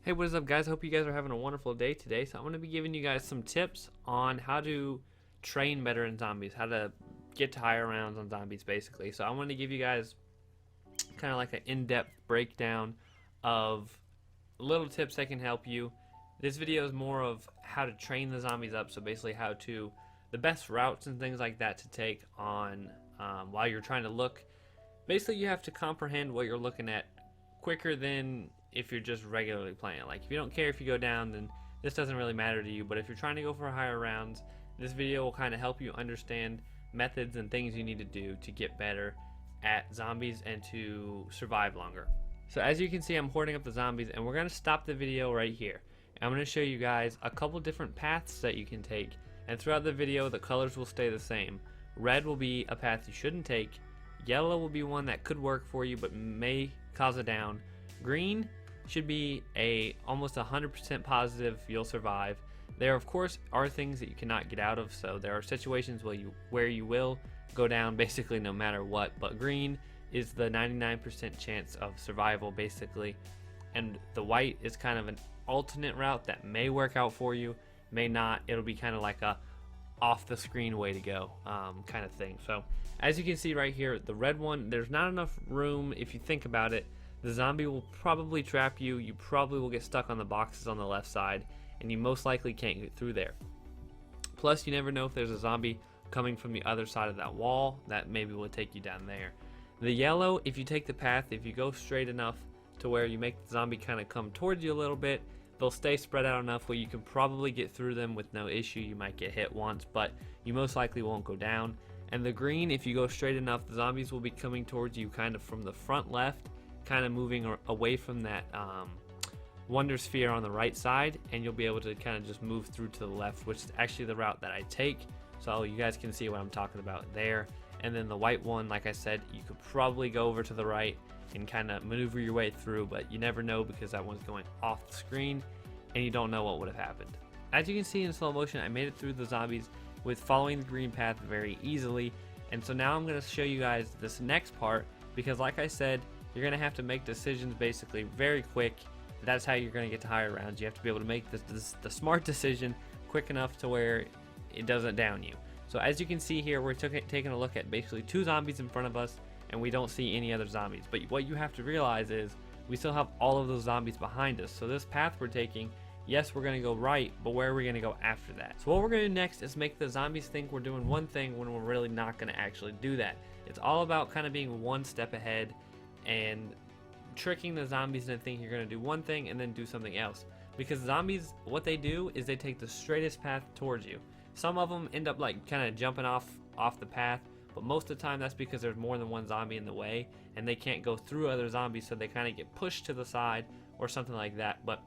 Hey, what is up, guys? I hope you guys are having a wonderful day today. So I'm going to be giving you guys some tips on how to train better in zombies, how to get to higher rounds on zombies, basically. So I want to give you guys kind of like an in-depth breakdown of little tips that can help you. This video is more of how to train the zombies up, so basically how to, the best routes and things like that to take on while you're trying to look. Basically, you have to comprehend what you're looking at quicker than if you're just regularly playing. Like, if you don't care if you go down, then this doesn't really matter to you. But if you're trying to go for higher rounds, this video will kind of help you understand methods and things you need to do to get better at zombies and to survive longer. So as you can see, I'm hoarding up the zombies, and we're going to stop the video right here. I'm going to show you guys a couple different paths that you can take, and throughout the video the colors will stay the same. Red will be a path you shouldn't take. Yellow will be one that could work for you but may cause a down. Green should be almost 100% positive you'll survive. There of course are things that you cannot get out of, so there are situations where you will go down basically no matter what, but green is the 99% chance of survival basically, and the white is kind of an alternate route that may work out for you, may not. It'll be kind of like a off the screen way to go kind of thing. So as you can see right here, the red one, there's not enough room. If you think about it, the zombie will probably trap you. You probably will get stuck on the boxes on the left side, and you most likely can't get through there. Plus, you never know if there's a zombie coming from the other side of that wall that maybe will take you down there. The yellow, if you take the path, if you go straight enough to where you make the zombie kind of come towards you a little bit, they'll stay spread out enough where you can probably get through them with no issue. You might get hit once, but you most likely won't go down. And the green, if you go straight enough, the zombies will be coming towards you kind of from the front left, kind of moving away from that wonder sphere on the right side, and you'll be able to kind of just move through to the left, which is actually the route that I take, so you guys can see what I'm talking about there. And then the white one, like I said, you could probably go over to the right and kind of maneuver your way through, but you never know because that one's going off the screen and you don't know what would have happened. As you can see in slow motion, I made it through the zombies with following the green path very easily, and so now I'm going to show you guys this next part, because like I said, you're going to have to make decisions basically very quick. That's how you're going to get to higher rounds. You have to be able to make the smart decision quick enough to where it doesn't down you. So as you can see here, we're taking a look at basically two zombies in front of us, and we don't see any other zombies. But what you have to realize is we still have all of those zombies behind us. So this path we're taking, yes, we're going to go right, but where are we going to go after that? So what we're going to do next is make the zombies think we're doing one thing when we're really not going to actually do that. It's all about kind of being one step ahead and tricking the zombies into thinking you're going to do one thing and then do something else. Because zombies, what they do is they take the straightest path towards you. Some of them end up like kind of jumping off the path, but most of the time that's because there's more than one zombie in the way and they can't go through other zombies, so they kind of get pushed to the side or something like that. But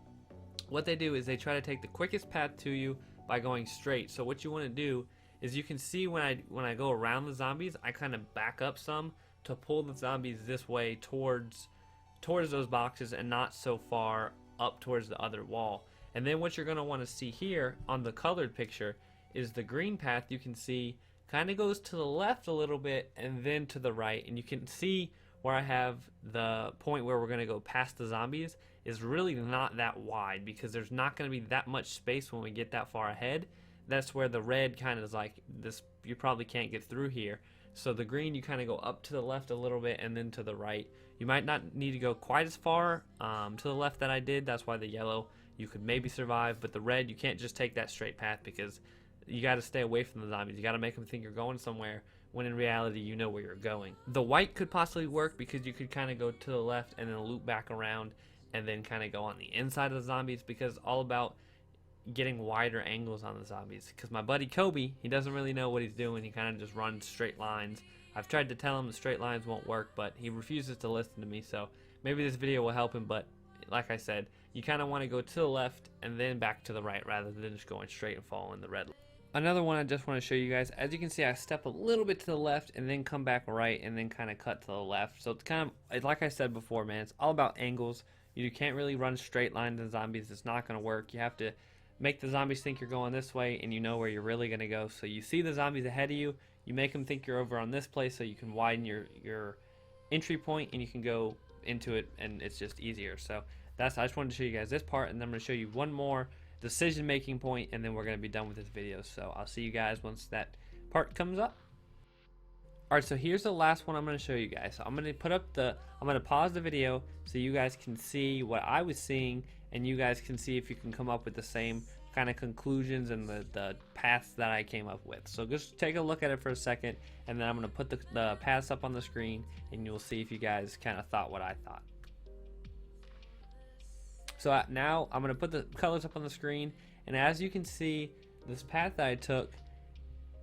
what they do is they try to take the quickest path to you by going straight. So what you want to do is, you can see when I go around the zombies, I kind of back up some to pull the zombies this way towards those boxes and not so far up towards the other wall. And then what you're going to want to see here on the colored picture is the green path. You can see kind of goes to the left a little bit and then to the right, and you can see where I have the point where we're going to go past the zombies is really not that wide, because there's not going to be that much space when we get that far ahead. That's where the red kind of is like this, you probably can't get through here. So the green, you kind of go up to the left a little bit and then to the right. You might not need to go quite as far to the left that I did. That's why the yellow you could maybe survive, but the red, you can't just take that straight path, because you got to stay away from the zombies. You got to make them think you're going somewhere when in reality you know where you're going. The white could possibly work because you could kind of go to the left and then loop back around and then kind of go on the inside of the zombies, because it's all about getting wider angles on the zombies. Because my buddy Kobe, he doesn't really know what he's doing. He kind of just runs straight lines. I've tried to tell him the straight lines won't work, but he refuses to listen to me, so maybe this video will help him. But like I said, you kind of want to go to the left and then back to the right rather than just going straight and following the red line. Another one I just want to show you guys, as you can see, I step a little bit to the left and then come back right and then kind of cut to the left. So it's kind of, like I said before, man, it's all about angles. You can't really run straight lines in zombies. It's not going to work. You have to make the zombies think you're going this way, and you know where you're really going to go. So you see the zombies ahead of you, you make them think you're over on this place so you can widen your entry point and you can go into it, and it's just easier. So I just wanted to show you guys this part, and then I'm going to show you one more decision making point, and then we're going to be done with this video. So I'll see you guys once that part comes up. Alright, so here's the last one I'm going to show you guys. So I'm going to pause the video so you guys can see what I was seeing, and you guys can see if you can come up with the same kind of conclusions and the paths that I came up with. So just take a look at it for a second, and then I'm going to put the paths up on the screen, and you'll see if you guys kind of thought what I thought. So now I'm going to put the colors up on the screen, and as you can see, this path that I took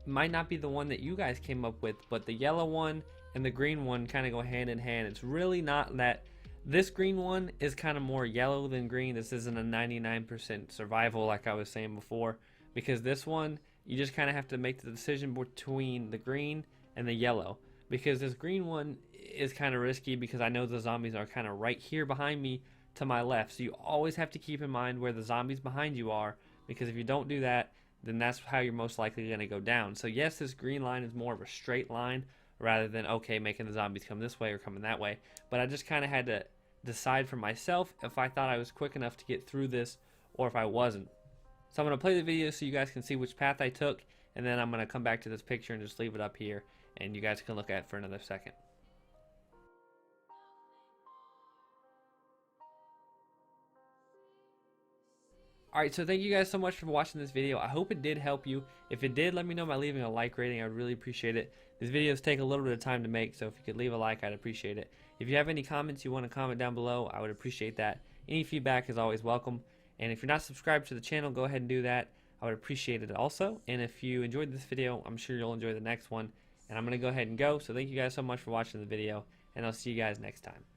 might not be the one that you guys came up with, but the yellow one and the green one kind of go hand in hand. It's really not that. This green one is kind of more yellow than green. This isn't a 99% survival like I was saying before, because this one, you just kind of have to make the decision between the green and the yellow, because this green one is kind of risky because I know the zombies are kind of right here behind me to my left. So you always have to keep in mind where the zombies behind you are, because if you don't do that, then that's how you're most likely going to go down. So yes, this green line is more of a straight line rather than, okay, making the zombies come this way or coming that way. But I just kind of had to decide for myself if I thought I was quick enough to get through this or if I wasn't. So I'm going to play the video so you guys can see which path I took, and then I'm going to come back to this picture and just leave it up here, and you guys can look at it for another second. Alright, so thank you guys so much for watching this video. I hope it did help you. If it did, let me know by leaving a like rating. I'd really appreciate it. These videos take a little bit of time to make, so if you could leave a like, I'd appreciate it. If you have any comments you want to comment down below, I would appreciate that. Any feedback is always welcome. And if you're not subscribed to the channel, go ahead and do that. I would appreciate it also. And if you enjoyed this video, I'm sure you'll enjoy the next one. And I'm going to go ahead and go. So thank you guys so much for watching the video, and I'll see you guys next time.